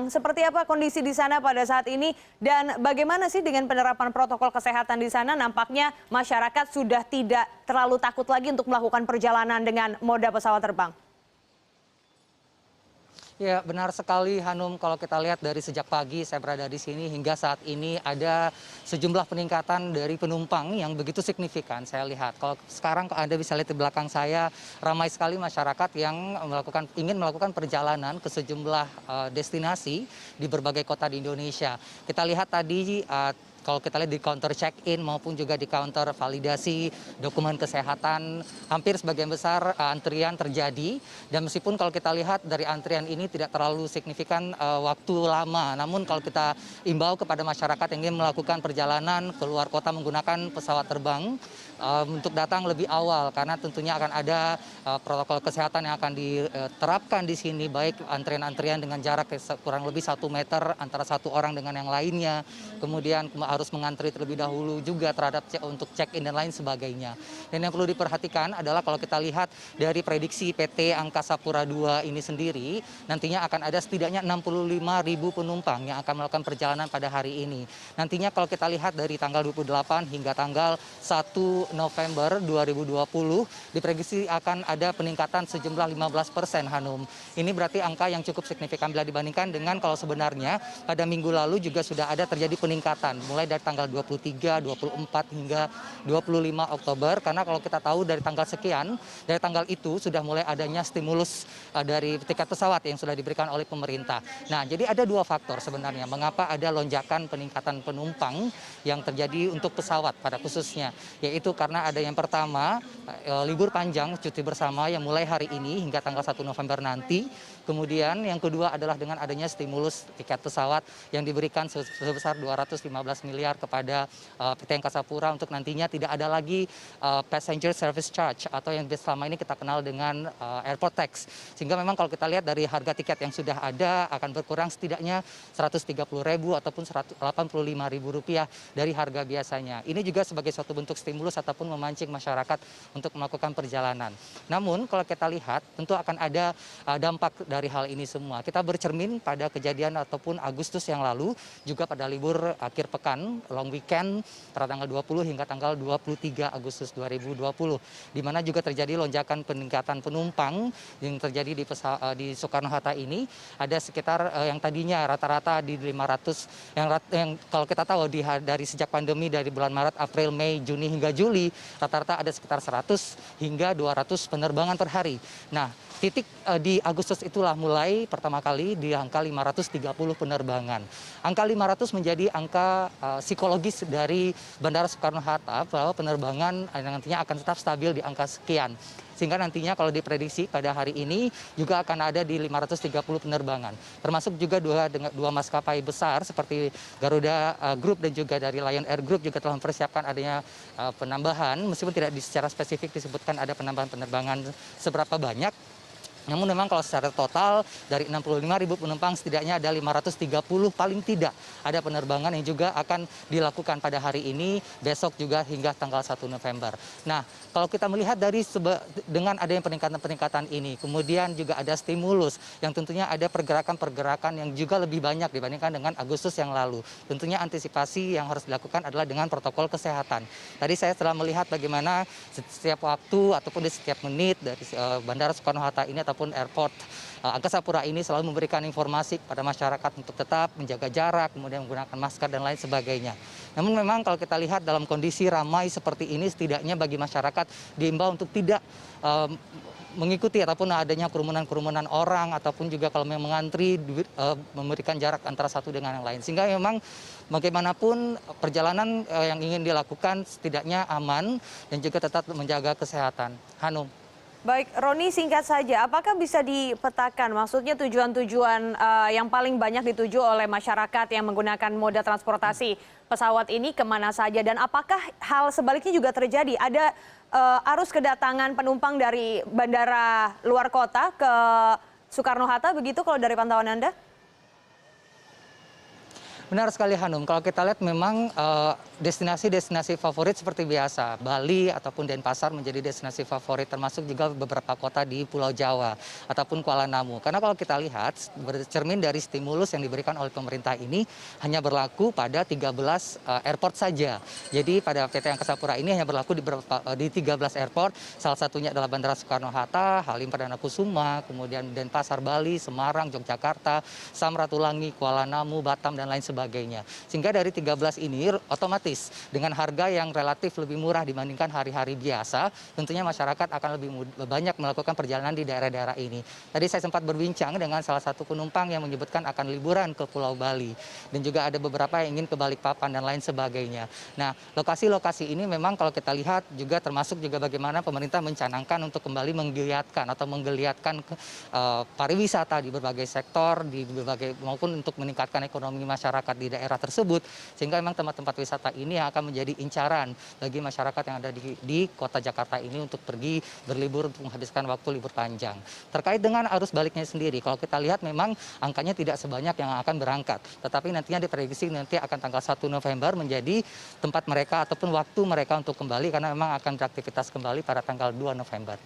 Seperti apa kondisi di sana pada saat ini dan bagaimana sih dengan penerapan protokol kesehatan di sana? Nampaknya masyarakat sudah tidak terlalu takut lagi untuk melakukan perjalanan dengan moda pesawat terbang. Ya, benar sekali Hanum. Kalau kita lihat dari sejak pagi saya berada di sini hingga saat ini ada sejumlah peningkatan dari penumpang yang begitu signifikan saya lihat. Kalau sekarang Anda bisa lihat di belakang saya, ramai sekali masyarakat yang ingin melakukan perjalanan ke sejumlah destinasi di berbagai kota di Indonesia. Kita lihat tadi kalau kita lihat di counter check-in maupun juga di counter validasi dokumen kesehatan, hampir sebagian besar antrian terjadi. Dan meskipun kalau kita lihat dari antrian ini tidak terlalu signifikan waktu lama, namun kalau kita imbau kepada masyarakat yang ingin melakukan perjalanan keluar kota menggunakan pesawat terbang, untuk datang lebih awal karena tentunya akan ada protokol kesehatan yang akan diterapkan di sini, baik antrian-antrian dengan jarak kurang lebih 1 meter antara satu orang dengan yang lainnya, kemudian harus mengantri terlebih dahulu juga terhadap untuk check-in dan lain sebagainya. Dan yang perlu diperhatikan adalah kalau kita lihat dari prediksi PT Angkasa Pura II ini sendiri, nantinya akan ada setidaknya 65.000 penumpang yang akan melakukan perjalanan pada hari ini. Nantinya kalau kita lihat dari tanggal 28 hingga tanggal 1 November 2020 diprediksi akan ada peningkatan sejumlah 15%, Hanum. Ini berarti angka yang cukup signifikan bila dibandingkan dengan kalau sebenarnya pada minggu lalu juga sudah ada terjadi peningkatan mulai dari tanggal 23, 24 hingga 25 Oktober karena kalau kita tahu dari tanggal sekian, dari tanggal itu sudah mulai adanya stimulus dari tiket pesawat yang sudah diberikan oleh pemerintah. Nah, jadi ada dua faktor sebenarnya mengapa ada lonjakan peningkatan penumpang yang terjadi untuk pesawat pada khususnya, yaitu karena ada yang pertama libur panjang cuti bersama yang mulai hari ini hingga tanggal 1 November nanti. Kemudian yang kedua adalah dengan adanya stimulus tiket pesawat yang diberikan sebesar 215 miliar kepada PT Angkasa Pura untuk nantinya tidak ada lagi passenger service charge atau yang selama ini kita kenal dengan airport tax. Sehingga memang kalau kita lihat dari harga tiket yang sudah ada akan berkurang setidaknya 130.000 ataupun 185.000 rupiah dari harga biasanya. Ini juga sebagai suatu bentuk stimulus ataupun memancing masyarakat untuk melakukan perjalanan. Namun kalau kita lihat tentu akan ada dampak dari hal ini semua. Kita bercermin pada kejadian ataupun Agustus yang lalu juga pada libur akhir pekan long weekend pada tanggal 20 hingga tanggal 23 Agustus 2020 di mana juga terjadi lonjakan peningkatan penumpang yang terjadi di Soekarno-Hatta ini ada sekitar yang tadinya rata-rata di 500 yang kalau kita tahu dari sejak pandemi dari bulan Maret, April, Mei, Juni hingga Juli rata-rata ada sekitar 100 hingga 200 penerbangan per hari. Nah, titik di Agustus itulah mulai pertama kali di angka 530 penerbangan. Angka 500 menjadi angka psikologis dari Bandara Soekarno-Hatta bahwa penerbangan nantinya akan tetap stabil di angka sekian. Sehingga nantinya kalau diprediksi pada hari ini juga akan ada di 530 penerbangan. Termasuk juga dua maskapai besar seperti Garuda Group dan juga dari Lion Air Group juga telah mempersiapkan adanya penambahan, meskipun tidak secara spesifik disebutkan ada penambahan penerbangan seberapa banyak. Namun memang kalau secara total dari 65.000 penumpang setidaknya ada 530 paling tidak ada penerbangan yang juga akan dilakukan pada hari ini, besok juga hingga tanggal 1 November. Nah, kalau kita melihat dari dengan adanya peningkatan-peningkatan ini, kemudian juga ada stimulus yang tentunya ada pergerakan-pergerakan yang juga lebih banyak dibandingkan dengan Agustus yang lalu. Tentunya antisipasi yang harus dilakukan adalah dengan protokol kesehatan. Tadi saya telah melihat bagaimana setiap waktu ataupun di setiap menit dari Bandara Soekarno-Hatta ini ataupun airport Angkasa Pura ini selalu memberikan informasi kepada masyarakat untuk tetap menjaga jarak, kemudian menggunakan masker dan lain sebagainya. Namun memang kalau kita lihat dalam kondisi ramai seperti ini, setidaknya bagi masyarakat diimbau untuk tidak mengikuti ataupun adanya kerumunan-kerumunan orang ataupun juga kalau memang mengantri memberikan jarak antara satu dengan yang lain. Sehingga memang bagaimanapun perjalanan yang ingin dilakukan setidaknya aman dan juga tetap menjaga kesehatan. Hanum. Baik, Roni, singkat saja, apakah bisa dipetakan maksudnya tujuan-tujuan yang paling banyak dituju oleh masyarakat yang menggunakan moda transportasi pesawat ini kemana saja dan apakah hal sebaliknya juga terjadi? Ada arus kedatangan penumpang dari bandara luar kota ke Soekarno-Hatta begitu kalau dari pantauan Anda? Benar sekali Hanum, kalau kita lihat memang destinasi-destinasi favorit seperti biasa, Bali ataupun Denpasar menjadi destinasi favorit, termasuk juga beberapa kota di Pulau Jawa ataupun Kuala Namu. Karena kalau kita lihat, bercermin dari stimulus yang diberikan oleh pemerintah ini hanya berlaku pada 13 airport saja. Jadi pada PT Angkasa Pura ini hanya berlaku di 13 airport, salah satunya adalah Bandara Soekarno-Hatta, Halim Perdana Kusuma, kemudian Denpasar, Bali, Semarang, Yogyakarta, Samratulangi, Kuala Namu, Batam, dan lain sebagainya. Sehingga dari 13 ini otomatis dengan harga yang relatif lebih murah dibandingkan hari-hari biasa, tentunya masyarakat akan lebih banyak melakukan perjalanan di daerah-daerah ini. Tadi saya sempat berbincang dengan salah satu penumpang yang menyebutkan akan liburan ke Pulau Bali, dan juga ada beberapa yang ingin ke Balikpapan dan lain sebagainya. Nah, lokasi-lokasi ini memang kalau kita lihat juga termasuk juga bagaimana pemerintah mencanangkan untuk kembali menggeliatkan pariwisata di berbagai sektor, maupun untuk meningkatkan ekonomi masyarakat di daerah tersebut, sehingga memang tempat-tempat wisata ini yang akan menjadi incaran bagi masyarakat yang ada di kota Jakarta ini untuk pergi berlibur, untuk menghabiskan waktu libur panjang. Terkait dengan arus baliknya sendiri, kalau kita lihat memang angkanya tidak sebanyak yang akan berangkat, tetapi nantinya diprediksi nanti akan tanggal 1 November menjadi tempat mereka ataupun waktu mereka untuk kembali, karena memang akan beraktivitas kembali pada tanggal 2 November.